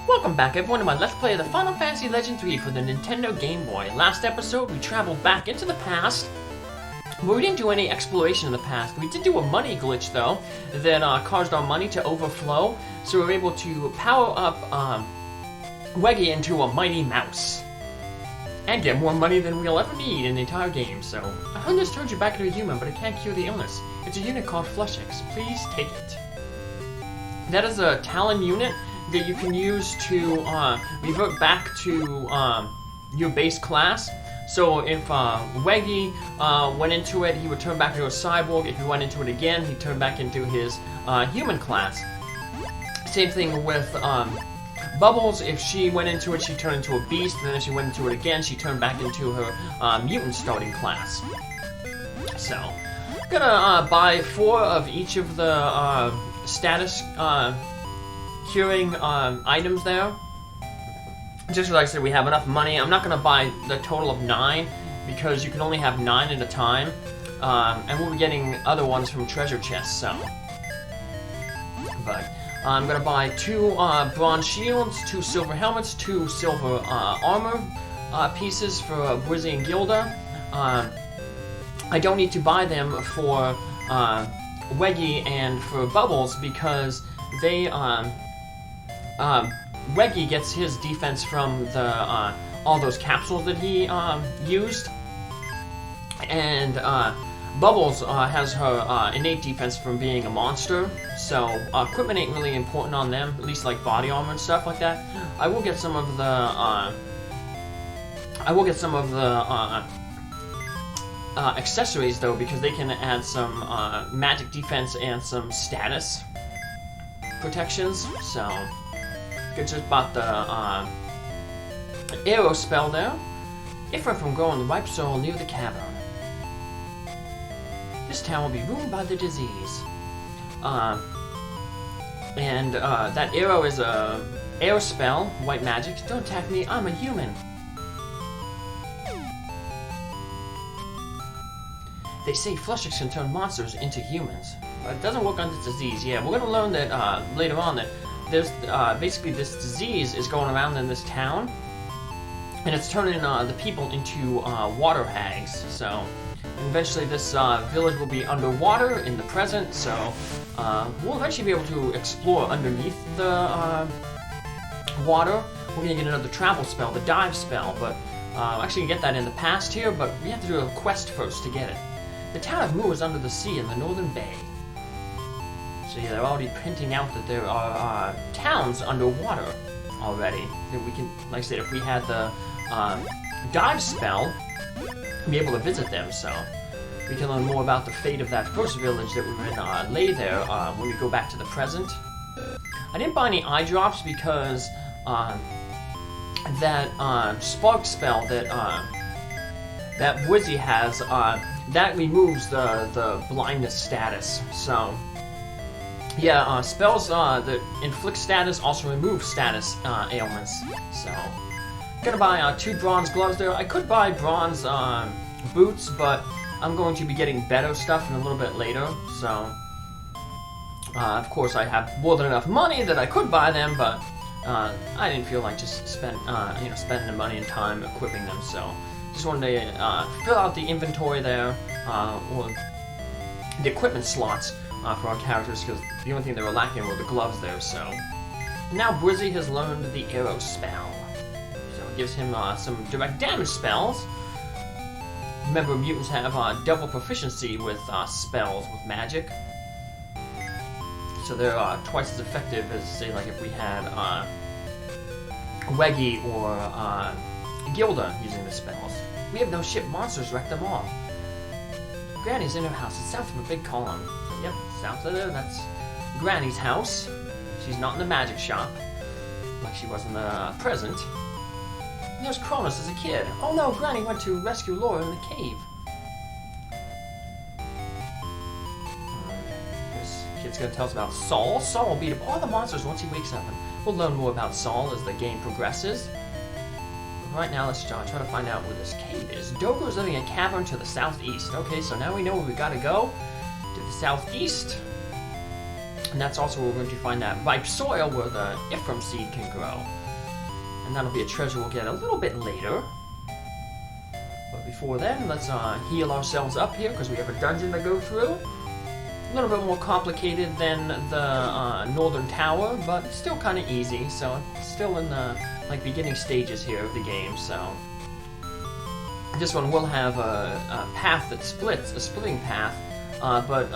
Welcome back everyone to my Let's Play of the Final Fantasy Legend 3 for the Nintendo Game Boy. Last episode we traveled back into the past, but we didn't do any exploration in the past. We did do a money glitch though, that caused our money to overflow, so we were able to power up Weggie into a mighty mouse. And get more money than we'll ever need in the entire game, so... I heard this turns you back into a human, but it can't cure the illness. It's a unit called Flushix. Please take it. That is a Talon unit that you can use to revert back to your base class. So if Weggie went into it, he would turn back into a cyborg. If he went into it again, he'd turn back into his human class. Same thing with Bubbles. If she went into it, she turned into a beast, and then if she went into it again, she turned back into her mutant starting class. So, I'm gonna buy 4 of each of the status curing items there. Just like I said, we have enough money. I'm not gonna buy the total of 9 because you can only have 9 at a time, and we'll be getting other ones from treasure chests. So, but I'm gonna buy 2 bronze shields, 2 silver helmets, 2 silver armor pieces for Bwizzy and Gilda. I don't need to buy them for Weggie and for Bubbles because they Weggie gets his defense from the all those capsules that he used, and Bubbles has her innate defense from being a monster. So equipment ain't really important on them, at least like body armor and stuff like that. I will get some of the accessories though, because they can add some magic defense and some status protections. So good, just bought the arrow spell there. Different from growing the ripe soil near the cavern. This town will be ruined by the disease. That arrow is a arrow spell, white magic. Don't attack me, I'm a human. They say Flushix can turn monsters into humans, but it doesn't work on this disease. Yeah, we're gonna learn that later on that there's basically this disease is going around in this town, and it's turning the people into water hags. So eventually this village will be underwater in the present, so we'll eventually be able to explore underneath the water. We're gonna get another travel spell, the dive spell, but actually can get that in the past here, but we have to do a quest first to get it. The town of Mu is under the sea in the northern bay. So yeah, they're already printing out that there are towns underwater already. That we can, like I said, if we had the dive spell, be able to visit them, so we can learn more about the fate of that first village that we were in lay there when we go back to the present. I didn't buy any eye drops because that spark spell that that Bwizzy has, that removes the blindness status. So yeah, spells that inflict status also remove status ailments. So gonna buy 2 bronze gloves there. I could buy bronze boots, but I'm going to be getting better stuff in a little bit later. So of course I have more than enough money that I could buy them, but I didn't feel like just spending the money and time equipping them. So just wanted to fill out the inventory there, or the equipment slots for our characters, because the only thing they were lacking were the gloves there. So now Bwizzy has learned the arrow spell. Gives him some direct damage spells. Remember, mutants have double proficiency with spells with magic, so they're twice as effective as, say, like if we had Weggie or Gilda using the spells. We have no ship. Monsters wreck them all. Granny's in her house. It's south of a big column. So, yep, south of there. That's Granny's house. She's not in the magic shop like she was in the present. There's Cronus as a kid. Oh no, Granny went to rescue Laura in the cave. This kid's gonna tell us about Saul. Saul will beat up all the monsters once he wakes up, and we'll learn more about Saul as the game progresses. But right now, let's try to find out where this cave is. Dogo is living in a cavern to the southeast. Okay, so now we know where we gotta go. To the southeast. And that's also where we're going to find that ripe soil where the Ephraim seed can grow. And that'll be a treasure we'll get a little bit later. But before then, let's heal ourselves up here because we have a dungeon to go through. A little bit more complicated than the Northern Tower, but still kind of easy. So it's still in the beginning stages here of the game. So this one will have a path that splits, a splitting path, but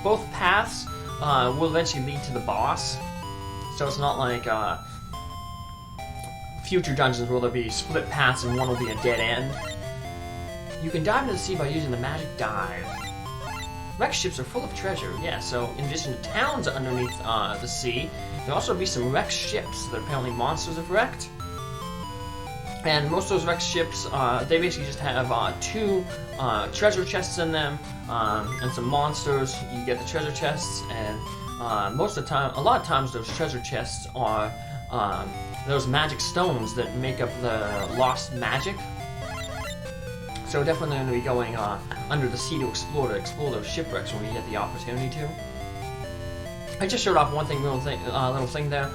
both paths will eventually lead to the boss. So it's not like future dungeons where there'll be split paths and one will be a dead end. You can dive into the sea by using the magic dive. Wreck ships are full of treasure, yeah, so in addition to towns underneath the sea, there'll also be some wrecked ships that apparently monsters have wrecked. And most of those wrecked ships, they basically just have 2 treasure chests in them, and some monsters. You get the treasure chests, and most of the time, a lot of times those treasure chests are those magic stones that make up the lost magic. So definitely going to be going under the sea to explore those shipwrecks when we get the opportunity to. I just showed off one thing, little thing there.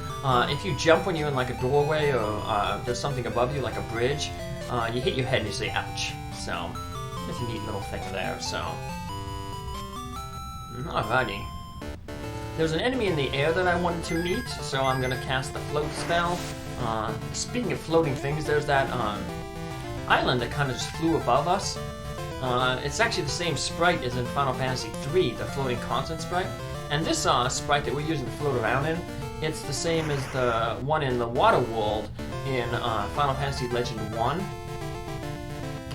If you jump when you're in like a doorway or there's something above you, like a bridge, you hit your head and you say ouch. So it's a neat little thing there. So alrighty. There's an enemy in the air that I wanted to meet, so I'm gonna cast the float spell. Speaking of floating things, there's that island that kind of just flew above us. It's actually the same sprite as in Final Fantasy III, the floating constant sprite. And this sprite that we're using to float around in, it's the same as the one in the water world in Final Fantasy Legend 1.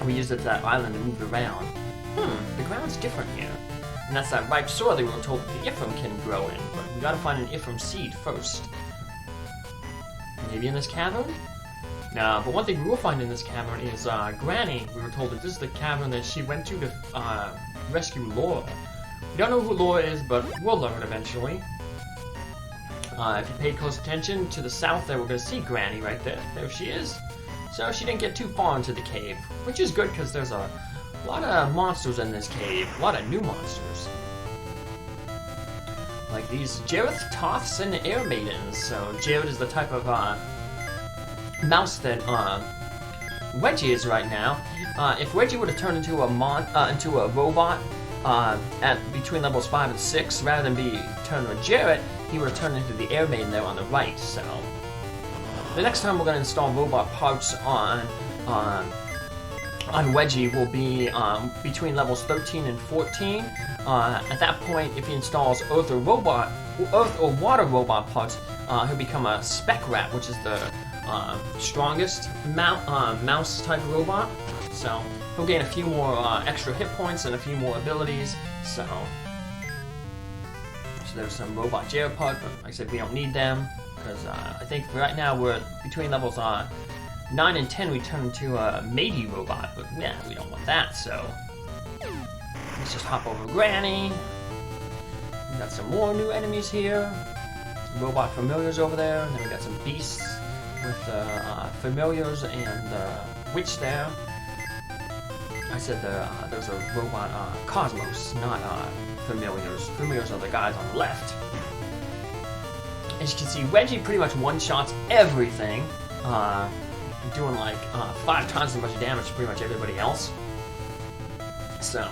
We used it to that island and moved around. The ground's different here. And that's that ripe soil that we were told that the Ephraim can grow in, but we gotta find an Ephraim seed first. Maybe in this cavern? No, but one thing we will find in this cavern is Granny. We were told that this is the cavern that she went to rescue Laura. We don't know who Laura is, but we'll learn eventually. If you pay close attention to the south there, we're going to see Granny right there. There she is. So she didn't get too far into the cave, which is good because there's a lot of monsters in this cave. A lot of new monsters. Like these Jareth, Toths, and Air Maidens. So Jareth is the type of mouse that Weggie is right now. If Weggie would have turned into a robot between levels 5 and 6, rather than be turned into a Jareth, he would have turned into the Air Maiden there on the right. So the next time we're going to install robot parts on Weggie will be between levels 13 and 14. At that point, if he installs Earth or Water robot parts, he'll become a Spec Rat, which is the strongest mouse type robot. So he'll gain a few more extra hit points and a few more abilities. So there's some robot Jareth parts, but like I said, we don't need them because I think right now we're between levels 9 and 10 we turn into a matey robot, but yeah, we don't want that, so let's just hop over Granny. We got some more new enemies here. Some robot familiars over there, and then we got some beasts with familiars and the witch there. I said there's a robot Cosmos, not familiars. Familiars are the guys on the left. As you can see, Weggie pretty much one-shots everything. Doing like 5 times as much damage to pretty much everybody else. So,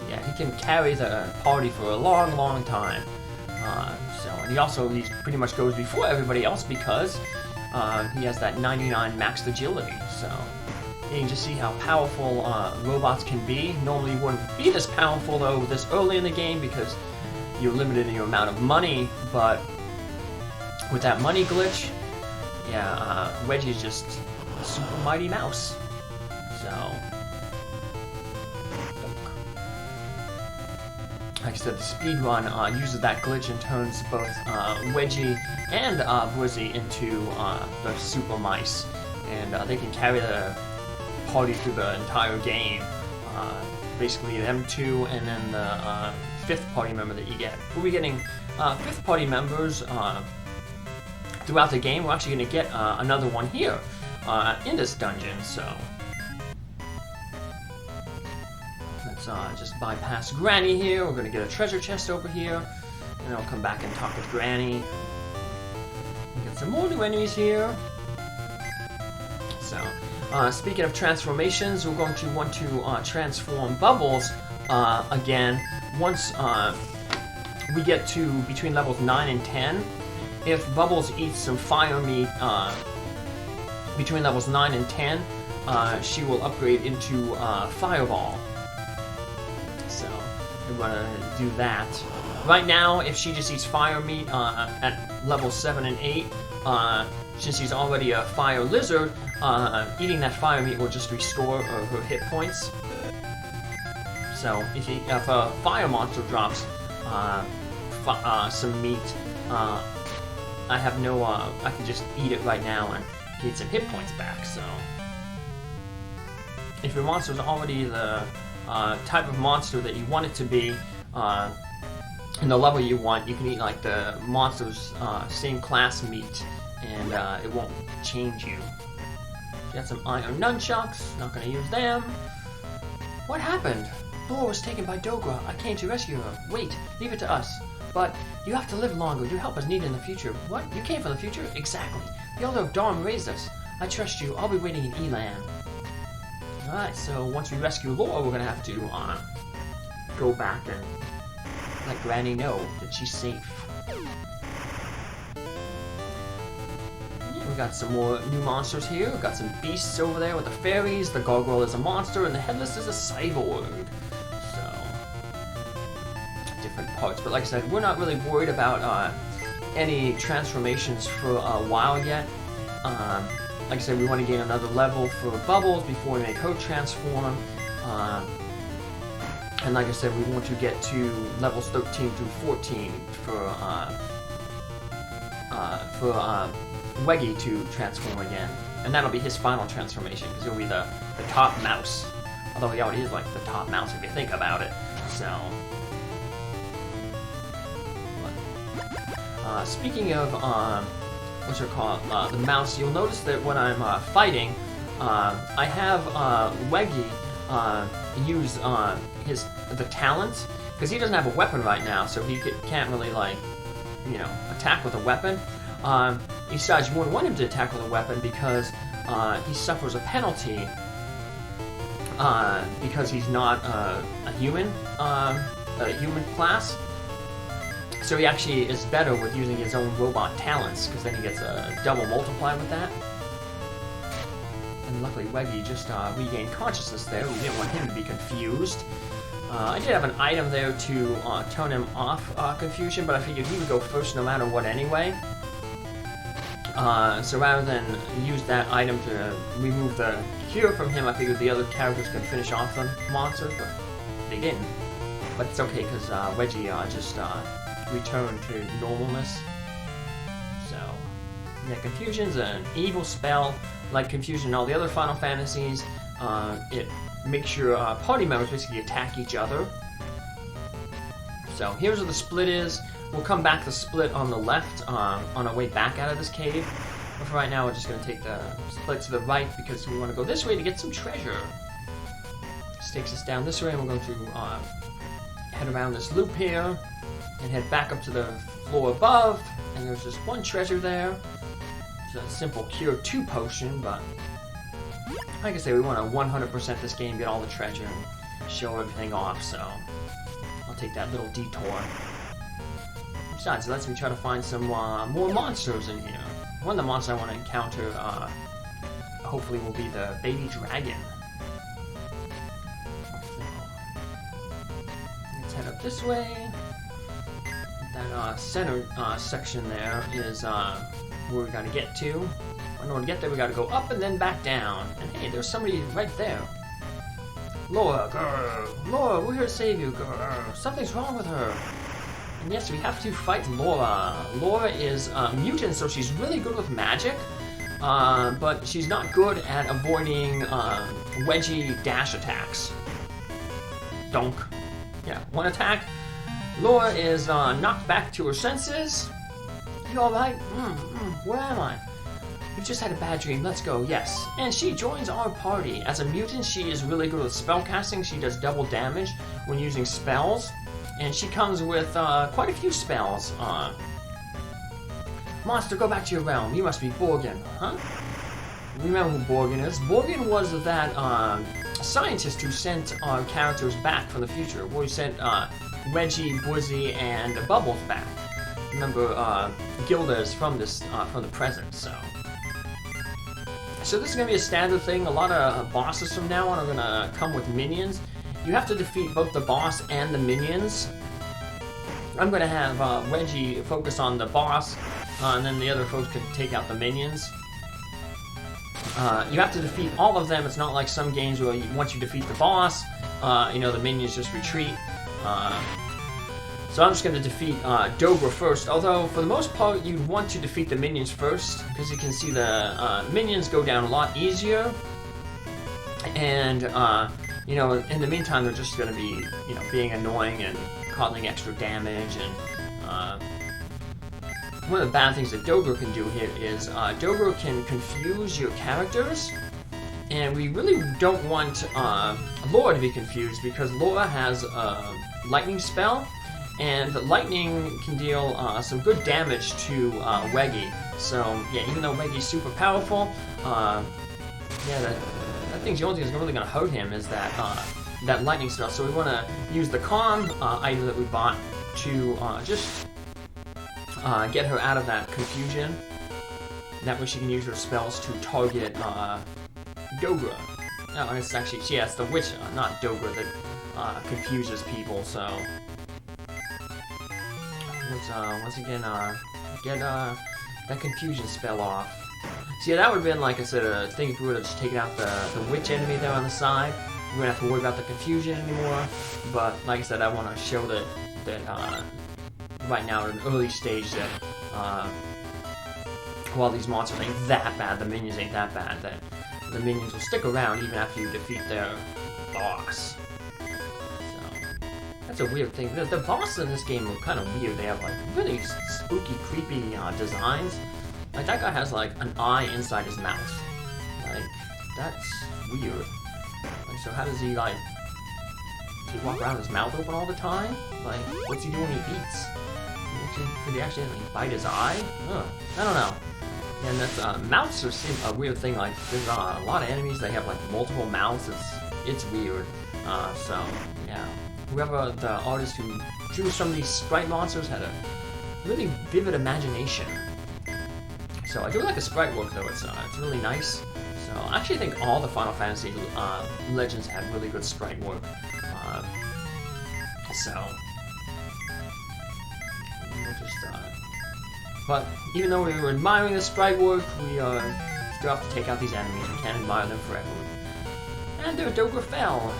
yeah, he can carry the party for a long, long time. And he pretty much goes before everybody else because he has that 99 max agility. So, you can just see how powerful robots can be. Normally, you wouldn't be this powerful though this early in the game because you're limited in your amount of money. But with that money glitch, yeah, Weggie's just a super mighty mouse. So, like I said, the speedrun uses that glitch and turns both Weggie and Bwizzy into the super mice, and they can carry the party through the entire game. Basically, them two, and then the 5th party member that you get. We'll be getting 5th party members throughout the game. We're actually going to get another one here in this dungeon, so let's just bypass Granny here. We're going to get a treasure chest over here, And I'll come back and talk with Granny. And get some more new enemies here. So, speaking of transformations, we're going to want to transform Bubbles again once we get to between levels 9 and 10. If Bubbles eats some fire meat between levels 9 and 10, she will upgrade into Fireball. So, we're going to do that. Right now, if she just eats fire meat at levels 7 and 8, since she's already a fire lizard, eating that fire meat will just restore her hit points. So if a fire monster drops some meat, I have no, I can just eat it right now and get some hit points back. So if your monster is already the type of monster that you want it to be, and the level you want, you can eat like the monster's same class meat, and it won't change you. Got some iron nunchucks, not gonna use them. What happened? Laura was taken by Dogra. I came to rescue her. Wait, leave it to us. But you have to live longer. Your help is needed in the future. What? You came from the future? Exactly. The Elder of Dawn raised us. I trust you. I'll be waiting in Elan. Alright, so once we rescue Laura, we're gonna have to go back and let Granny know that she's safe. We got some more new monsters here. We got some beasts over there with the fairies. The gargoyle is a monster, and the headless is a cyborg. So, different parts. But like I said, we're not really worried about any transformations for a while yet. Like I said, we want to gain another level for Bubbles before we make her transform. And like I said, we want to get to levels 13 through 14 for Weggie to transform again. And that'll be his final transformation, because he'll be the top mouse. Although he already is like the top mouse if you think about it. So, speaking of what's it called, the mouse, you'll notice that when I'm fighting, I have Weggie use the talents, because he doesn't have a weapon right now, so he can't really, like, you know, attack with a weapon. Besides, you wouldn't want him to attack with a weapon because he suffers a penalty because he's not a human class. So he actually is better with using his own robot talents, because then he gets a double multiply with that. And luckily Weggie just regained consciousness there. We didn't want him to be confused. I did have an item there to turn him off confusion, but I figured he would go first no matter what anyway. So rather than use that item to remove the cure from him, I figured the other characters could finish off the monsters, but they didn't. But it's okay, because Weggie just returned to normalness. So, yeah, Confusion's an evil spell, like Confusion and all the other Final Fantasies. It makes your party members basically attack each other. So here's where the split is. We'll come back to split on the left on our way back out of this cave. But for right now, we're just going to take the split to the right because we want to go this way to get some treasure. This takes us down this way, and we're going to head around this loop here and head back up to the floor above. And there's just one treasure there. It's a simple Cure 2 potion, but like I say, we want to 100% this game, get all the treasure, and show everything off, so I'll take that little detour. Besides, it lets me try to find some more monsters in here. One of the monsters I want to encounter, hopefully, will be the baby dragon. So, let's head up this way. That center section there is where we gotta get to. In order to get there, we gotta go up and then back down. And hey, there's somebody right there. Laura, grr. Laura, we're here to save you, grr. Something's wrong with her. And yes, we have to fight Laura. Laura is a mutant, so she's really good with magic. But she's not good at avoiding Weggie dash attacks. Donk. Yeah, one attack. Laura is knocked back to her senses. You alright? Where am I? You just had a bad dream. Let's go. Yes. And she joins our party. As a mutant, she is really good with spell casting. She does double damage when using spells. and she comes with quite a few spells. Monster, go back to your realm. You must be Borgin, huh? Remember who Borgin is? Borgin was that scientist who sent characters back from the future. Well, he sent Weggie, Bwizzy, and Bubbles back. Remember, Gilda is from the present, so. So this is gonna be a standard thing. A lot of bosses from now on are gonna come with minions. You have to defeat both the boss and the minions. I'm gonna have Weggie focus on the boss, and then the other folks can take out the minions. You have to defeat all of them. It's not like some games where once you defeat the boss, the minions just retreat. So I'm just going to defeat Dogra first, although for the most part you'd want to defeat the minions first, because you can see the minions go down a lot easier, and in the meantime they're just going to be being annoying and causing extra damage. And one of the bad things that Dogra can do here is Dogra can confuse your characters, and we really don't want Laura to be confused, because Laura has a lightning spell, and lightning can deal some good damage to Weggie. So yeah, even though Weggie's super powerful, that thing's the only thing that's really going to hurt him is that lightning spell. So we want to use the calm item that we bought to just get her out of that confusion. That way she can use her spells to target Dogra. Oh, and it's actually, it's the witch, not Dogra, that confuses people, so. Let's, once again, get that confusion spell off. So yeah, that would have been, like I said, a thing if we would have just taken out the witch enemy there on the side. We wouldn't have to worry about the confusion anymore. But, like I said, I want to show that right now at an early stage that while these monsters ain't that bad, the minions ain't that bad, that the minions will stick around even after you defeat their boss. So, that's a weird thing. The bosses in this game are kind of weird. They have like really spooky, creepy designs. Like that guy has like an eye inside his mouth. Like, that's weird. Like, so how does he like... Does he walk around with his mouth open all the time? Like, what's he do when he eats? Could he actually like, bite his eye? Ugh, I don't know. And that's, mouths are a weird thing. Like, there's a lot of enemies that have like multiple mouths. It's weird. So, yeah. Whoever the artist who drew some of these sprite monsters had a really vivid imagination. So I do like the sprite work though. It's really nice. So I actually think all the Final Fantasy Legends had really good sprite work. But even though we were admiring the sprite work, we still have to take out these enemies. We can't admire them forever. And their Dogra fell.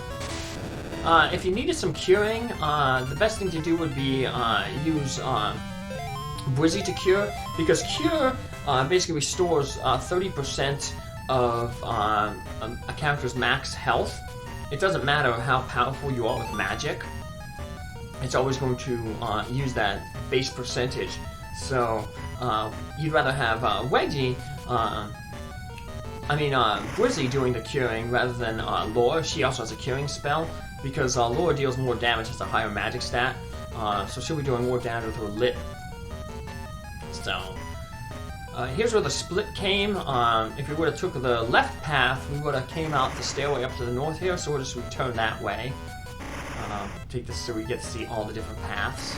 If you needed some curing, the best thing to do would be use Bwizzy to cure, because cure basically restores 30% of a character's max health. It doesn't matter how powerful you are with magic. It's always going to use that base percentage. So, you'd rather have Weggie, Bwizzy doing the curing rather than Laura. She also has a curing spell, because Laura deals more damage, has a higher magic stat. So she'll be doing more damage with her lip. So, here's where the split came. If we would have took the left path, we would have came out the stairway up to the north here, so we'll just return that way. Take this so we get to see all the different paths.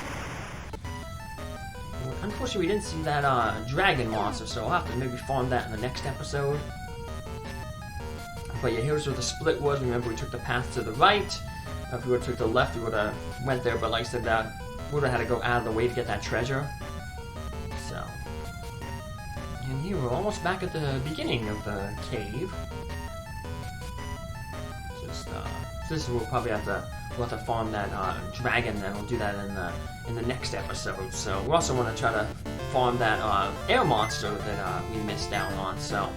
Unfortunately, we didn't see that dragon monster, so I'll have to maybe farm that in the next episode. But yeah, here's where the split was. Remember, we took the path to the right. If we would have took the left, we would have went there, but like I said, that would have had to go out of the way to get that treasure. So, and here we're almost back at the beginning of the cave. Just this is where we'll probably have to farm that dragon. Then we'll do that in the next episode. So we also want to try to farm that air monster that we missed out on. So,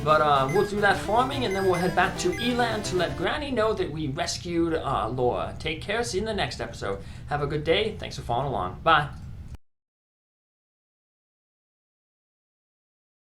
but we'll do that farming, and then we'll head back to Eland to let Granny know that we rescued Laura. Take care. See you in the next episode. Have a good day. Thanks for following along. Bye.